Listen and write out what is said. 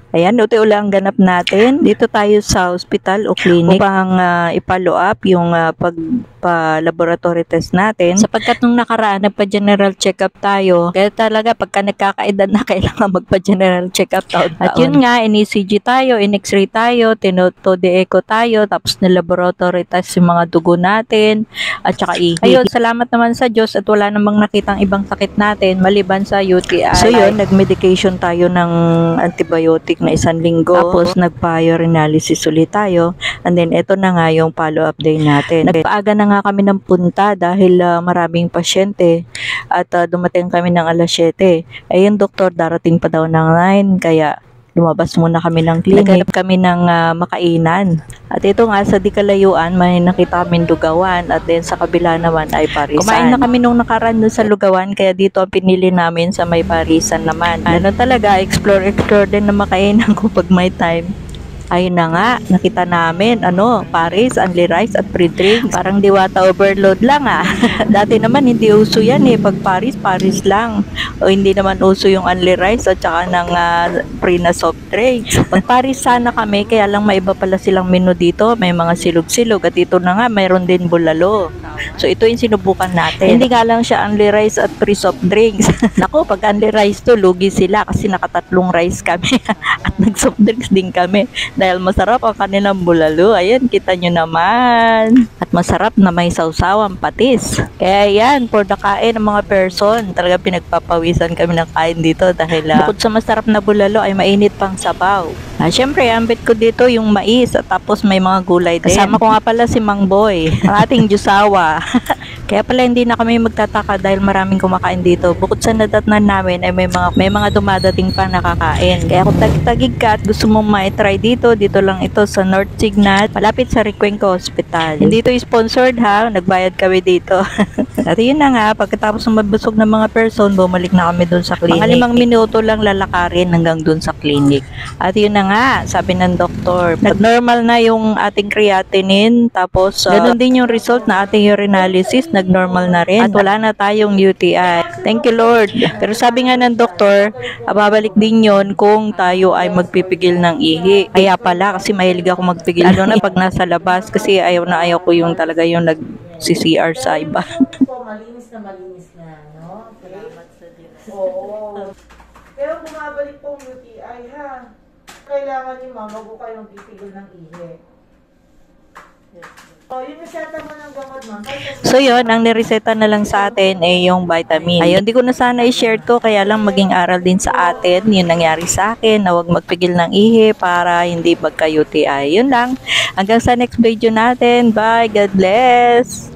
Ayan, uti uli ang ganap natin. Dito tayo sa hospital o clinic upang i-follow up yung pagpa-laboratory test natin. Sapagkat nung nakaraan, nagpa-general check-up tayo. Kaya talaga, pagka nagkakaedad na, kailangan magpa-general check-up taon-taon. At yun nga, in-ECG tayo, in-X-ray tayo, tinoto-de-echo tayo, tapos na-laboratory test yung mga dugo natin, at saka Ayun, salamat naman sa Diyos at wala namang nakitang ibang sakit natin maliban sa UTI. So yun, nag-medication tayo ng antibiotic na 1 linggo. Tapos nagpa-urinalysis ulit tayo. And then ito na nga yung follow-up day natin. Nagpaaga na nga kami ng punta dahil maraming pasyente at dumating kami ng alas 7. Ay yung doktor darating pa daw ng 9 kaya lumabas muna kami ng clinic. Naghanap kami ng makainan. At ito nga sa di kalayuan, may nakita kaming lugawan at then sa kabila naman ay parisan. Kumain na kami nung nakaraan dun sa lugawan kaya dito ang pinili namin sa may parisan naman. Ano talaga, explore din na makainan ko pag may time. Ayun na nga, nakita namin, Paris, only rice at free drinks. Parang Diwata overload lang Dati naman hindi uso yan pag Paris, Paris lang. O hindi naman uso yung only rice at saka ng free na soft drinks. Pag Paris sana kami, kaya lang maiba pala silang menu dito. May mga silog-silog at ito na nga, mayroon din bulalo. So ito yung sinubukan natin. Hindi nga lang siya only rice at free soft drinks. Naku, pag only rice to, lugi sila kasi nakatatlong rice kami at nag-soft drinks din kami. Dahil masarap ang kanilang bulalo. Ayan, kita nyo naman. At masarap na may sawsawang patis. Kaya yan, for the kain ng mga person, talaga pinagpapawisan kami ng kain dito dahil bukod sa masarap na bulalo ay mainit pang sabaw. Siyempre, ang bet ko dito yung mais at tapos may mga gulay din. Kasama ko nga pala si Mang Boy, ang ating Diyosawa. Kaya pala hindi na kami magtataka dahil maraming kumakain dito. Bukod sa nadatnan namin ay may mga dumadating pa nakakain. Kaya kung tagig ka at gusto mong ma-try dito lang ito sa North Signat, malapit sa Recuenco Hospital. Hindi ito sponsored nagbayad kami dito. At yun na nga, pagkatapos ng mabusog ng mga person, bumalik na kami dun sa clinic. Mga 5 minuto lang lalakarin hanggang dun sa clinic. At yun na nga, sabi ng doktor, nag-normal na yung ating creatinine, tapos ganun din yung result na ating urinalysis, nag-normal na rin. At wala na tayong UTI. Thank you Lord. Pero sabi nga ng doktor, babalik din yon kung tayo ay magpipigil ng ihi. Kaya pala, kasi mahilig ako magpigil. Lalo na pag nasa labas, kasi ayaw ko yung talaga yung nag-CCR sa iba. Malinis na, no? Salamat sa Diyos. Oo. Pero bumabalik pong UTI, Kailangan ni mama bago kayong titigil ng ihi. Yung reseta mo ng gamot, ma'am. So yun, ang nireseta na lang sa atin ay yung vitamin. Ayun, di ko na sana i-share to, kaya lang maging aral din sa atin. Yun nangyari sa akin, na huwag magpigil ng ihi para hindi magka-UTI. Yun lang. Hanggang sa next video natin. Bye. God bless.